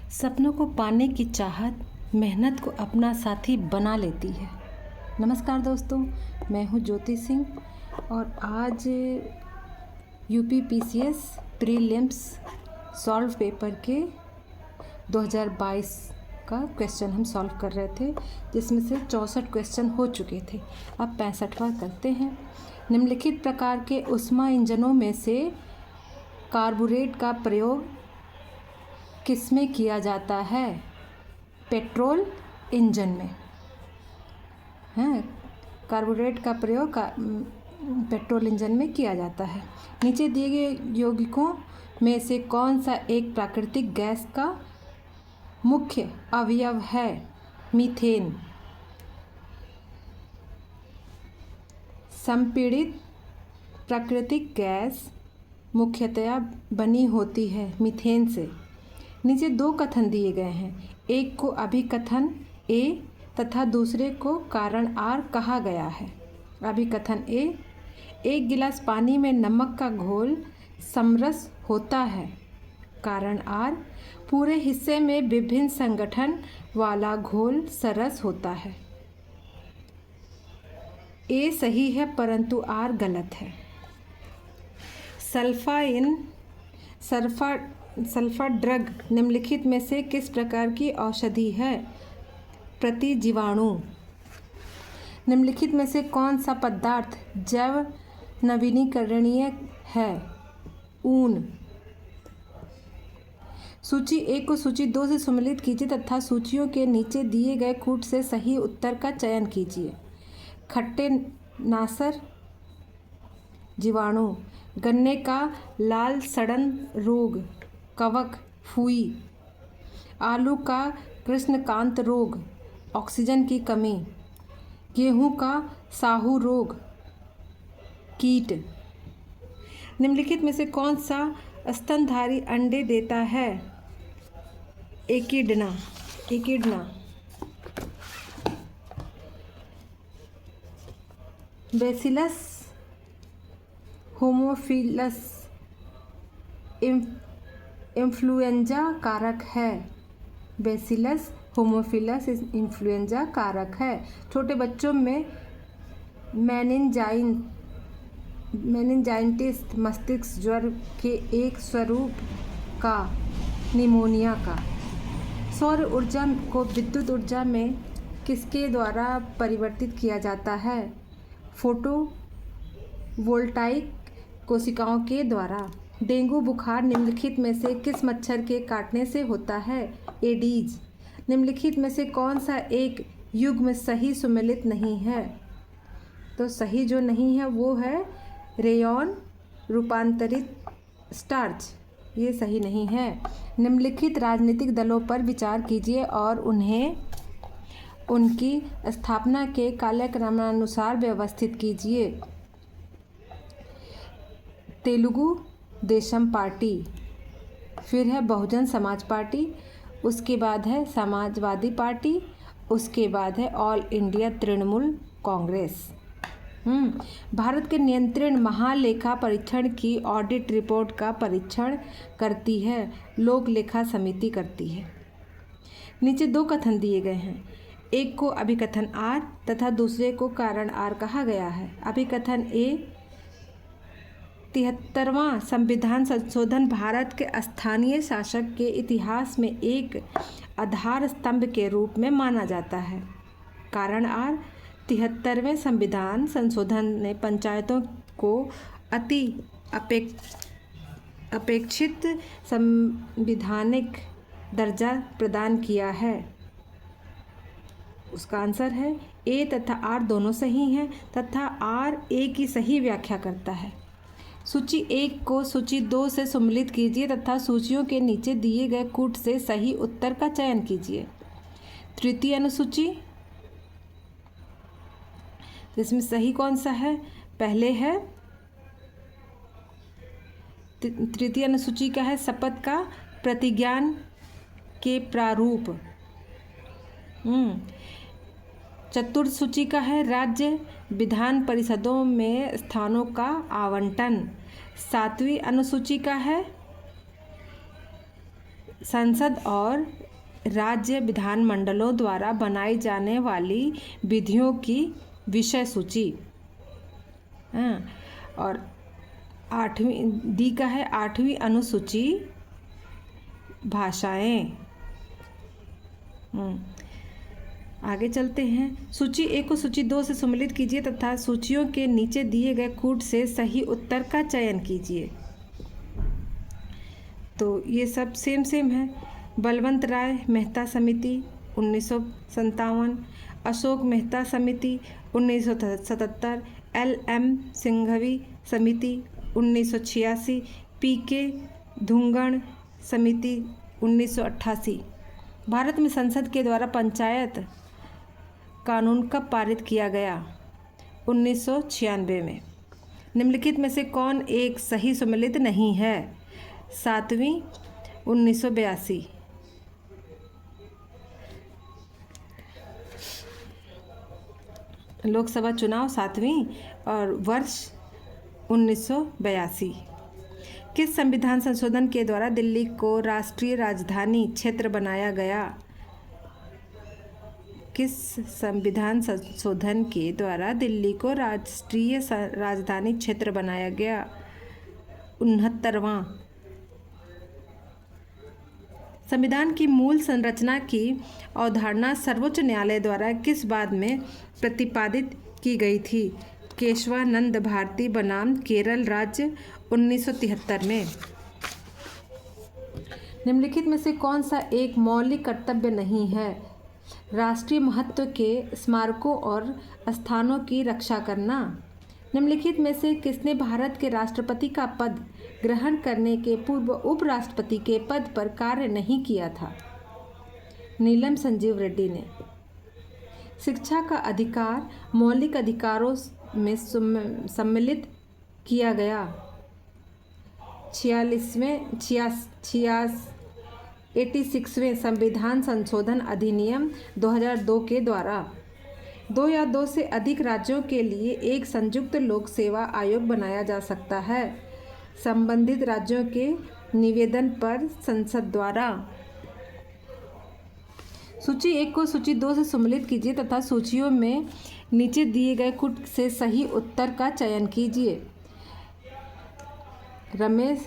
सपनों को पाने की चाहत मेहनत को अपना साथी बना लेती है। नमस्कार दोस्तों, मैं हूँ ज्योति सिंह और आज यूपीपीसीएस प्रीलिम्स सॉल्व पेपर के 2022 का क्वेश्चन हम सॉल्व कर रहे थे, जिसमें से 64 क्वेश्चन हो चुके थे। अब 65वां करते हैं। निम्नलिखित प्रकार के ऊष्मा इंजनों में से कार्बोरेट का प्रयोग किसमें किया जाता है? पेट्रोल इंजन में है। कार्बोरेट का प्रयोग पेट्रोल इंजन में किया जाता है। नीचे दिए गए यौगिकों में से कौन सा एक प्राकृतिक गैस का मुख्य अवयव है? मीथेन। संपीड़ित प्राकृतिक गैस मुख्यतया बनी होती है मीथेन से। नीचे दो कथन दिए गए हैं, एक को अभिकथन ए तथा दूसरे को कारण आर कहा गया है। अभिकथन ए, एक गिलास पानी में नमक का घोल समरस होता है। कारण आर, पूरे हिस्से में विभिन्न संगठन वाला घोल सरस होता है। ए सही है परंतु आर गलत है। सल्फा ड्रग निम्नलिखित में से किस प्रकार की औषधि है? प्रतिजीवाणु। निम्नलिखित में से कौन सा पदार्थ जैव नवीनीकरणीय है? ऊन। सूची 1 को सूची 2 से सम्मिलित कीजिए तथा सूचियों के नीचे दिए गए कूट से सही उत्तर का चयन कीजिए। खट्टे नासर जीवाणु, गन्ने का लाल सड़न रोग, कवक फुई। आलू का कृष्णकांत रोग, ऑक्सीजन की कमी। गेहूं का साहू रोग, कीट। निम्नलिखित में से कौन सा स्तनधारी अंडे देता है? एकिडना। बेसिलस होमोफिलस इन्फ्लुएंजा कारक है। बेसिलस होमोफिलस इन्फ्लुएंजा कारक है। छोटे बच्चों में मेनिंजाइटिस मस्तिष्क ज्वर के एक स्वरूप का निमोनिया का। सौर ऊर्जा को विद्युत ऊर्जा में किसके द्वारा परिवर्तित किया जाता है? फोटोवोल्टाइक कोशिकाओं के द्वारा। डेंगू बुखार निम्नलिखित में से किस मच्छर के काटने से होता है? एडीज। निम्नलिखित में से कौन सा एक युग्म सही सुमेलित नहीं है? तो सही जो नहीं है वो है रेयॉन रूपांतरित स्टार्च, ये सही नहीं है। निम्नलिखित राजनीतिक दलों पर विचार कीजिए और उन्हें उनकी स्थापना के कालक्रमानुसार व्यवस्थित कीजिए। तेलुगु देशम पार्टी, फिर है बहुजन समाज पार्टी, उसके बाद है समाजवादी पार्टी, उसके बाद है ऑल इंडिया तृणमूल कांग्रेस। भारत के नियंत्रण महालेखा परीक्षण की ऑडिट रिपोर्ट का परीक्षण करती है लोक लेखा समिति करती है। नीचे दो कथन दिए गए हैं, एक को अभिकथन आर तथा दूसरे को कारण आर कहा गया है। अभिकथन ए, 73वां संविधान संशोधन भारत के स्थानीय शासक के इतिहास में एक आधार स्तंभ के रूप में माना जाता है। कारण आर, 73वें संविधान संशोधन ने पंचायतों को अति अपेक्षित संवैधानिक दर्जा प्रदान किया है। उसका आंसर है ए तथा आर दोनों सही हैं तथा आर ए की सही व्याख्या करता है। सूची 1 को सूची 2 से सम्मिलित कीजिए तथा सूचियों के नीचे दिए गए कूट से सही उत्तर का चयन कीजिए। तृतीय अनुसूची, इसमें सही कौन सा है? पहले है तृतीय अनुसूची का है शपथ का प्रतिज्ञान के प्रारूप। चतुर्थ सूची का है राज्य विधान परिषदों में स्थानों का आवंटन। 7वीं अनुसूची का है संसद और राज्य विधानमंडलों द्वारा बनाई जाने वाली विधियों की विषय सूची। और 8वीं डी का है 8वीं अनुसूची भाषाएं। आगे चलते हैं। सूची 1 को सूची 2 से सम्मिलित कीजिए तथा सूचियों के नीचे दिए गए कूट से सही उत्तर का चयन कीजिए। तो ये सब सेम है। बलवंत राय मेहता समिति 1957, अशोक मेहता समिति 1977, LM सिंघवी समिति 1986, PK धुंगण समिति 1988। भारत में संसद के द्वारा पंचायत कानून कब पारित किया गया? 1996 में। निम्नलिखित में से कौन एक सही सम्मिलित नहीं है? 7वीं 1982। लोकसभा चुनाव 7वीं और वर्ष 1982। किस संविधान संशोधन के द्वारा दिल्ली को राष्ट्रीय राजधानी क्षेत्र बनाया गया? किस संविधान संशोधन के द्वारा दिल्ली को राष्ट्रीय राजधानी क्षेत्र बनाया गया? 69वां। संविधान की मूल संरचना की अवधारणा सर्वोच्च न्यायालय द्वारा किस बाद में प्रतिपादित की गई थी? केशवानंद भारती बनाम केरल राज्य 1973 में। निम्नलिखित में से कौन सा एक मौलिक कर्तव्य नहीं है? राष्ट्रीय महत्व के स्मारकों और स्थानों की रक्षा करना। निम्नलिखित में से किसने भारत के राष्ट्रपति का पद ग्रहण करने के पूर्व उपराष्ट्रपति के पद पर कार्य नहीं किया था? नीलम संजीव रेड्डी ने। शिक्षा का अधिकार मौलिक अधिकारों में सम्मिलित किया गया। 86वें संविधान संशोधन अधिनियम 2002 के द्वारा 2 या 2 से अधिक राज्यों के लिए एक संयुक्त लोक सेवा आयोग बनाया जा सकता है, संबंधित राज्यों के निवेदन पर संसद द्वारा। सूची 1 को सूची 2 से सम्मिलित कीजिए तथा सूचियों में नीचे दिए गए कूट से सही उत्तर का चयन कीजिए। रमेश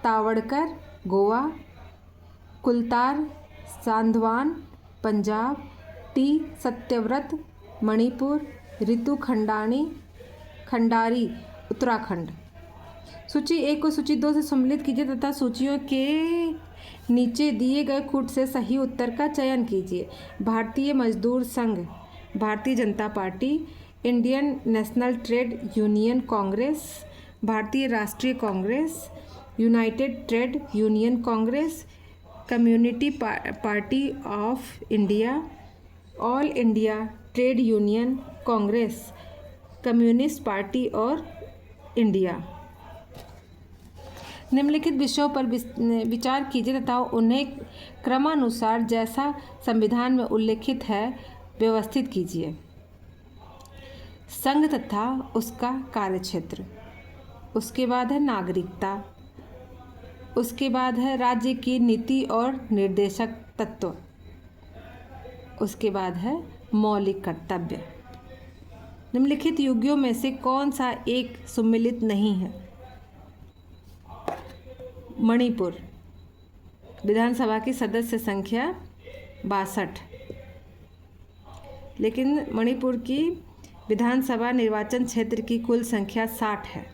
तावड़कर गोवा, कुलतार सांधवान पंजाब, टी सत्यव्रत मणिपुर, ऋतु खंडारी उत्तराखंड। सूची 1 को सूची 2 से सम्मिलित कीजिए तथा सूचियों के नीचे दिए गए कूट से सही उत्तर का चयन कीजिए। भारतीय मजदूर संघ, Bharatiya Janata party, Indian national trade union Congress, भारतीय राष्ट्रीय Congress, United trade union Congress, community party of India, all India trade union Congress, communist party और इंडिया। निम्नलिखित विषयों पर विचार कीजिए तथा उन्हें क्रमानुसार जैसा संविधान में उल्लिखित है व्यवस्थित कीजिए। संघ तथा उसका कार्यक्षेत्र, उसके बाद है नागरिकता, उसके बाद है राज्य की नीति और निर्देशक तत्व, उसके बाद है मौलिक कर्तव्य। निम्नलिखित युग्यों में से कौन सा एक सम्मिलित नहीं है? मणिपुर, विधानसभा की सदस्य संख्या 62, लेकिन मणिपुर की विधानसभा निर्वाचन क्षेत्र की कुल संख्या 60 है।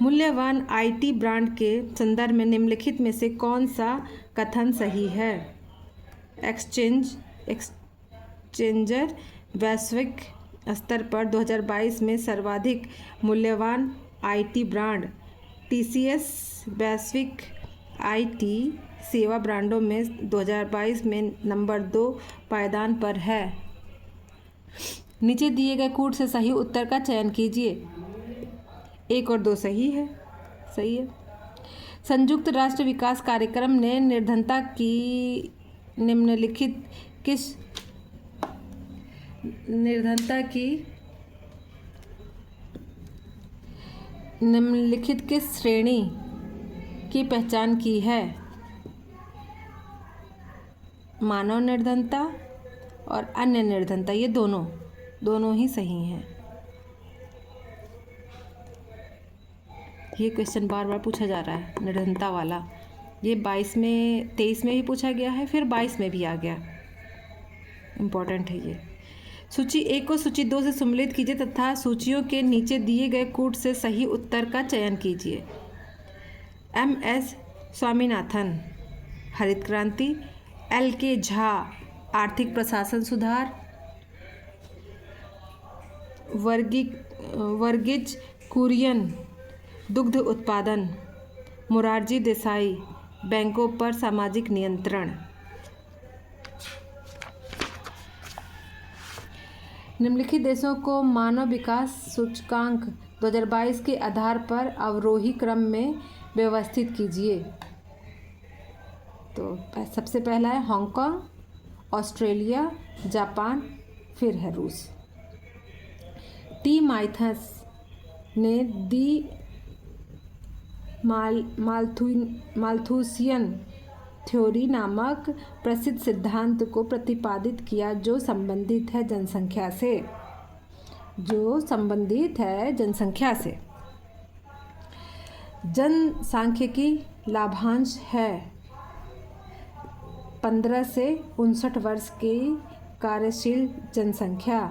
मूल्यवान IT ब्रांड के संदर्भ में निम्नलिखित में से कौन सा कथन सही है? एक्सचेंजर वैश्विक स्तर पर 2022 में सर्वाधिक मूल्यवान IT ब्रांड। TCS वैश्विक IT सेवा ब्रांडों में 2022 में नंबर 2 पायदान पर है। नीचे दिए गए कूट से सही उत्तर का चयन कीजिए। 1 और 2 सही है। संयुक्त राष्ट्र विकास कार्यक्रम ने निर्धनता की निम्नलिखित किस श्रेणी की पहचान की है? मानव निर्धनता और अन्य निर्धनता, ये दोनों ही सही हैं। ये क्वेश्चन बार बार पूछा जा रहा है निर्धनता वाला। ये 23 में भी पूछा गया है, फिर 22 में भी आ गया। इम्पॉर्टेंट है ये। सूची 1 को सूची 2 से सम्मिलित कीजिए तथा सूचियों के नीचे दिए गए कूट से सही उत्तर का चयन कीजिए। MS स्वामीनाथन, हरित क्रांति। LK झा, आर्थिक प्रशासन सुधार। वर्गीज कुरियन, दुग्ध उत्पादन। मोरारजी देसाई, बैंकों पर सामाजिक नियंत्रण। निम्नलिखित देशों को मानव विकास सूचकांक 2022 के आधार पर अवरोही क्रम में व्यवस्थित कीजिए। तो सबसे पहला है हांगकांग, ऑस्ट्रेलिया, जापान, फिर है रूस। टी माइथस ने दी माल्थुसियन थ्योरी नामक प्रसिद्ध सिद्धांत को प्रतिपादित किया जो संबंधित है जनसंख्या से। जनसांख्यिकी लाभांश है 15 से 59 वर्ष की कार्यशील जनसंख्या।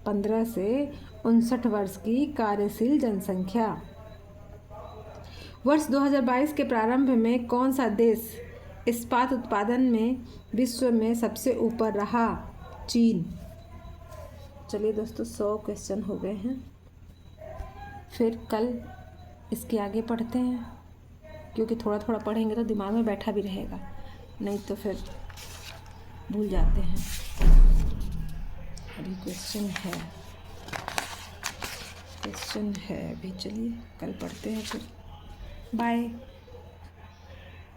15 से 59 वर्ष की कार्यशील जनसंख्या। वर्ष 2022 के प्रारंभ में कौन सा देश इस्पात उत्पादन में विश्व में सबसे ऊपर रहा? चीन। चलिए दोस्तों, 100 क्वेश्चन हो गए हैं। फिर कल इसके आगे पढ़ते हैं, क्योंकि थोड़ा थोड़ा पढ़ेंगे तो दिमाग में बैठा भी रहेगा, नहीं तो फिर भूल जाते हैं। अभी क्वेश्चन है अभी। चलिए कल पढ़ते हैं फिर। बाय।